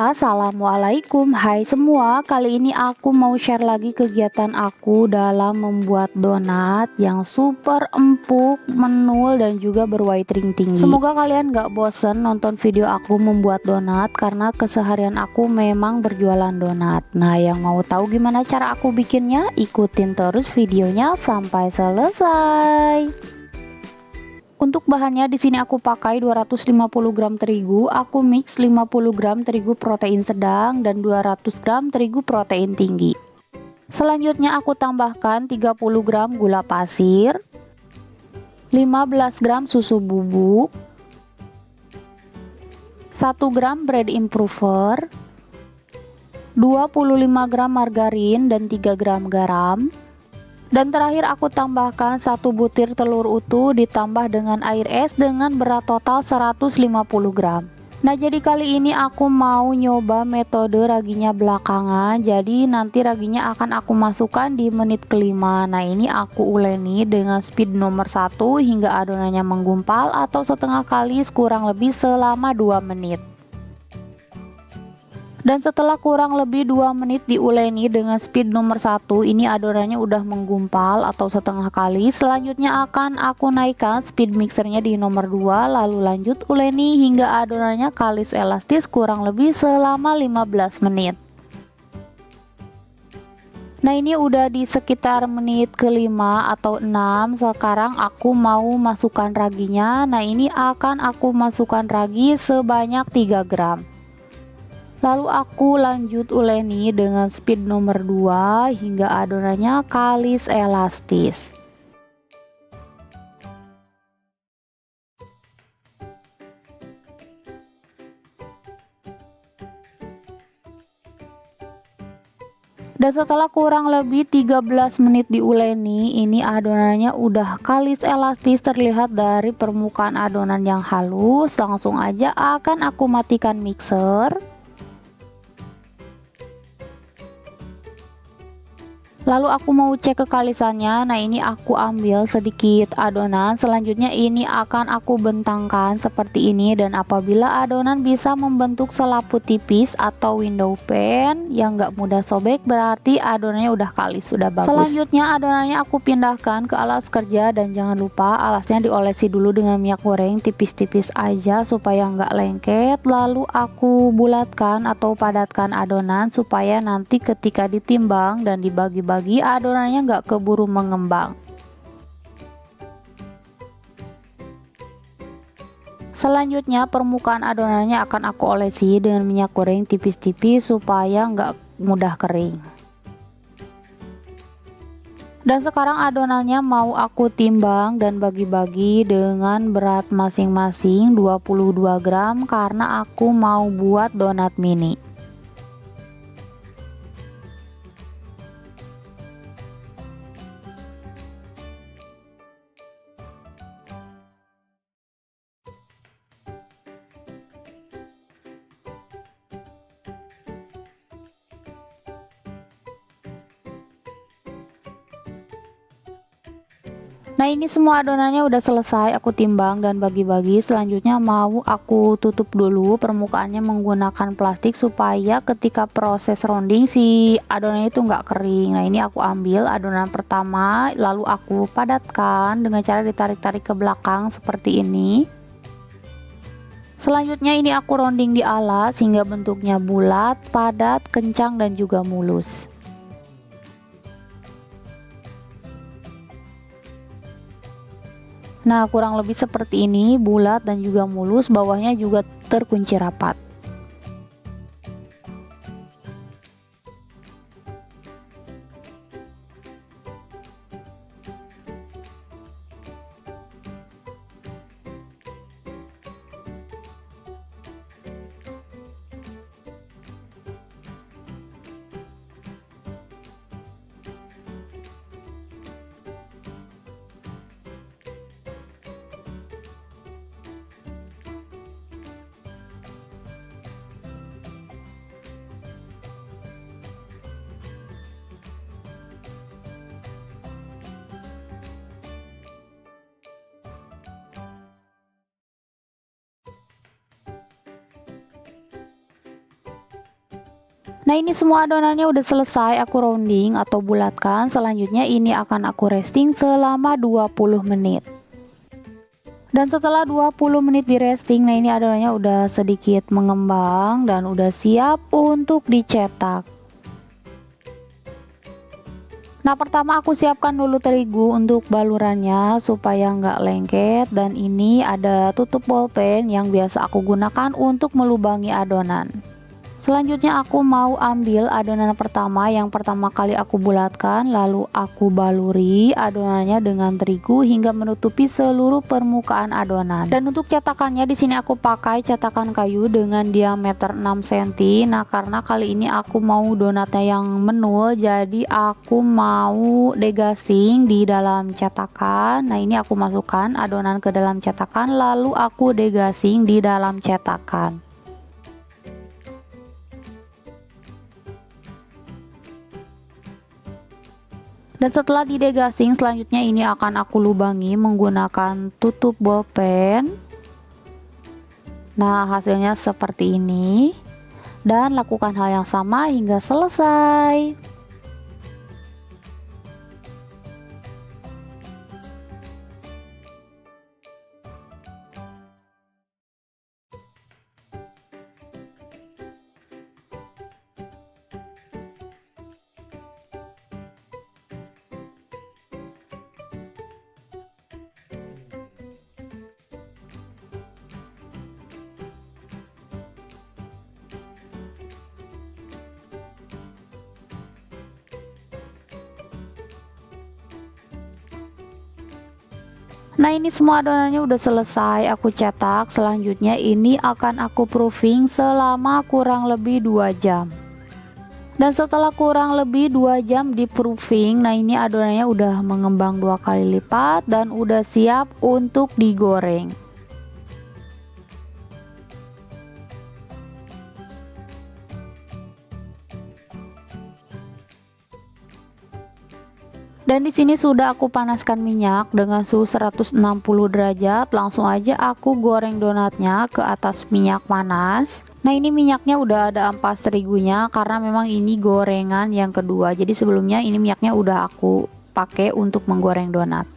Assalamualaikum, hai semua. Kali ini aku mau share lagi kegiatan aku dalam membuat donat yang super empuk, menul, dan juga berwhite ring tinggi. Semoga kalian gak bosen nonton video aku membuat donat, karena keseharian aku memang berjualan donat. Nah, yang mau tahu gimana cara aku bikinnya, ikutin terus videonya sampai selesai. Untuk bahannya di sini aku pakai 250 gram terigu, aku mix 50 gram terigu protein sedang dan 200 gram terigu protein tinggi. Selanjutnya aku tambahkan 30 gram gula pasir, 15 gram susu bubuk, 1 gram bread improver, 25 gram margarin dan 3 gram garam. Dan terakhir aku tambahkan 1 butir telur utuh ditambah dengan air es dengan berat total 150 gram. Nah, jadi kali ini aku mau nyoba metode raginya belakangan. Jadi nanti raginya akan aku masukkan di menit kelima. Nah, ini aku uleni dengan speed nomor 1 hingga adonannya menggumpal atau setengah kali kurang lebih selama 2 menit. Dan setelah kurang lebih 2 menit diuleni dengan speed nomor 1, ini adonannya udah menggumpal atau setengah kali. Selanjutnya akan aku naikkan speed mixernya di nomor 2, lalu lanjut uleni hingga adonannya kalis elastis kurang lebih selama 15 menit. Nah, ini udah di sekitar menit kelima atau 6. Sekarang aku mau masukkan raginya. Nah, ini akan aku masukkan ragi sebanyak 3 gram. Lalu aku lanjut uleni dengan speed nomor 2 hingga adonannya kalis elastis. Dan setelah kurang lebih 13 menit diuleni, ini adonannya udah kalis elastis, terlihat dari permukaan adonan yang halus. Langsung aja akan aku matikan mixer. Lalu aku mau cek kekalisannya. Nah, ini aku ambil sedikit adonan. Selanjutnya ini akan aku bentangkan seperti ini. Dan apabila adonan bisa membentuk selaput tipis atau window pane yang gak mudah sobek, berarti adonannya udah kalis, sudah bagus. Selanjutnya adonannya aku pindahkan ke alas kerja. Dan jangan lupa alasnya diolesi dulu dengan minyak goreng tipis-tipis aja supaya nggak lengket. Lalu aku bulatkan atau padatkan adonan supaya nanti ketika ditimbang dan dibagi-bagi adonannya nggak keburu mengembang. Selanjutnya permukaan adonannya akan aku olesi dengan minyak goreng tipis-tipis supaya nggak mudah kering. Dan sekarang adonannya mau aku timbang dan bagi-bagi dengan berat masing-masing 22 gram karena aku mau buat donat mini. Nah, ini semua adonannya udah selesai aku timbang dan bagi-bagi. Selanjutnya mau aku tutup dulu permukaannya menggunakan plastik supaya ketika proses rounding si adonannya itu nggak kering. Nah, ini aku ambil adonan pertama lalu aku padatkan dengan cara ditarik-tarik ke belakang seperti ini. Selanjutnya ini aku rounding di alas hingga bentuknya bulat, padat, kencang, dan juga mulus. Nah, kurang lebih seperti ini, bulat dan juga mulus, bawahnya juga terkunci rapat. Nah, ini semua adonannya udah selesai aku rounding atau bulatkan. Selanjutnya ini akan aku resting selama 20 menit. Dan setelah 20 menit di resting, nah ini adonannya udah sedikit mengembang dan udah siap untuk dicetak. Nah, pertama aku siapkan dulu terigu untuk balurannya supaya nggak lengket, dan ini ada tutup bolpen yang biasa aku gunakan untuk melubangi adonan. Selanjutnya aku mau ambil adonan pertama yang pertama kali aku bulatkan, lalu aku baluri adonannya dengan terigu hingga menutupi seluruh permukaan adonan. Dan untuk cetakannya di sini aku pakai cetakan kayu dengan diameter 6 cm. Nah, karena kali ini aku mau donatnya yang menul, jadi aku mau degasing di dalam cetakan. Nah, ini aku masukkan adonan ke dalam cetakan, lalu aku degasing di dalam cetakan. Dan setelah didegasing, selanjutnya ini akan aku lubangi menggunakan tutup bolpen. Nah, hasilnya seperti ini. Dan lakukan hal yang sama hingga selesai. Nah, ini semua adonannya udah selesai aku cetak. Selanjutnya ini akan aku proofing selama kurang lebih 2 jam. Dan setelah kurang lebih 2 jam di proofing, nah ini adonannya udah mengembang 2 kali lipat dan udah siap untuk digoreng. Dan di sini sudah aku panaskan minyak dengan suhu 160 derajat. Langsung aja aku goreng donatnya ke atas minyak panas. Nah, ini minyaknya udah ada ampas terigunya karena memang ini gorengan yang kedua. Jadi sebelumnya ini minyaknya udah aku pakai untuk menggoreng donat.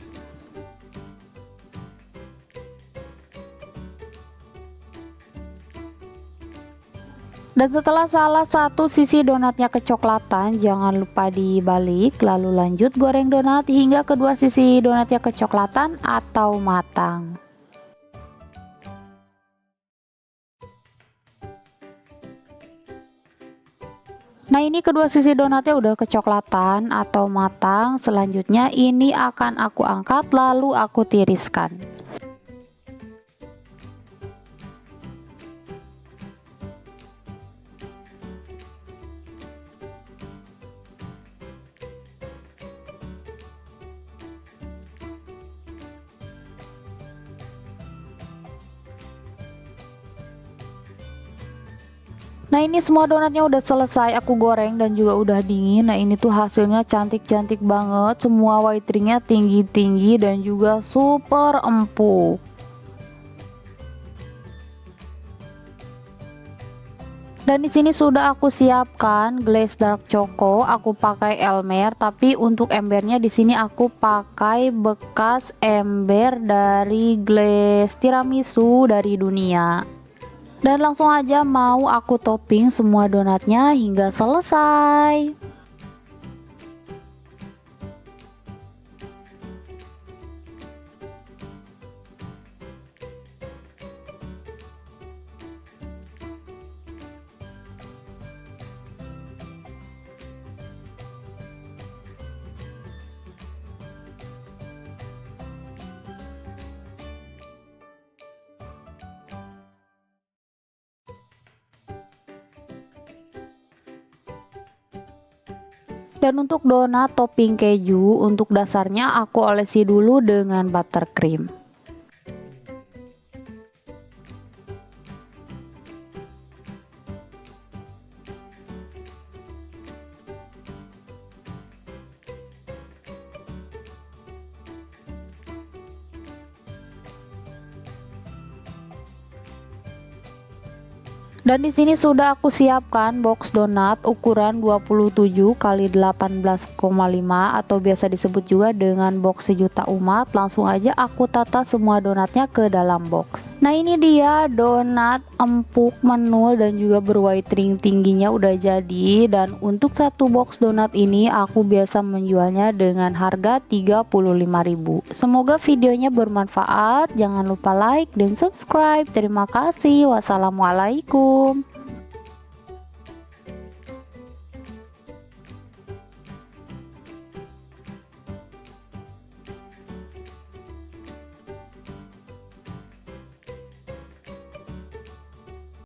Dan setelah salah satu sisi donatnya kecoklatan, jangan lupa dibalik, lalu lanjut goreng donat hingga kedua sisi donatnya kecoklatan atau matang. Nah, ini kedua sisi donatnya udah kecoklatan atau matang. Selanjutnya ini akan aku angkat lalu aku tiriskan. Nah, ini semua donatnya udah selesai aku goreng dan juga udah dingin. Nah, ini tuh hasilnya cantik-cantik banget. Semua white ringnya tinggi-tinggi dan juga super empuk. Dan di sini sudah aku siapkan glaze dark choco. Aku pakai Elmer, tapi untuk embernya di sini aku pakai bekas ember dari glaze tiramisu dari Dunia. Dan langsung aja mau aku topping semua donatnya hingga selesai. Dan untuk donat topping keju, untuk dasarnya aku olesi dulu dengan buttercream. Dan di sini sudah aku siapkan box donat ukuran 27 kali 18,5 atau biasa disebut juga dengan box sejuta umat. Langsung aja aku tata semua donatnya ke dalam box. Nah, ini dia donat empuk menul dan juga berwhite ring tingginya udah jadi. Dan untuk satu box donat ini aku biasa menjualnya dengan harga 35.000. Semoga videonya bermanfaat. Jangan lupa like dan subscribe. Terima kasih. Wassalamualaikum.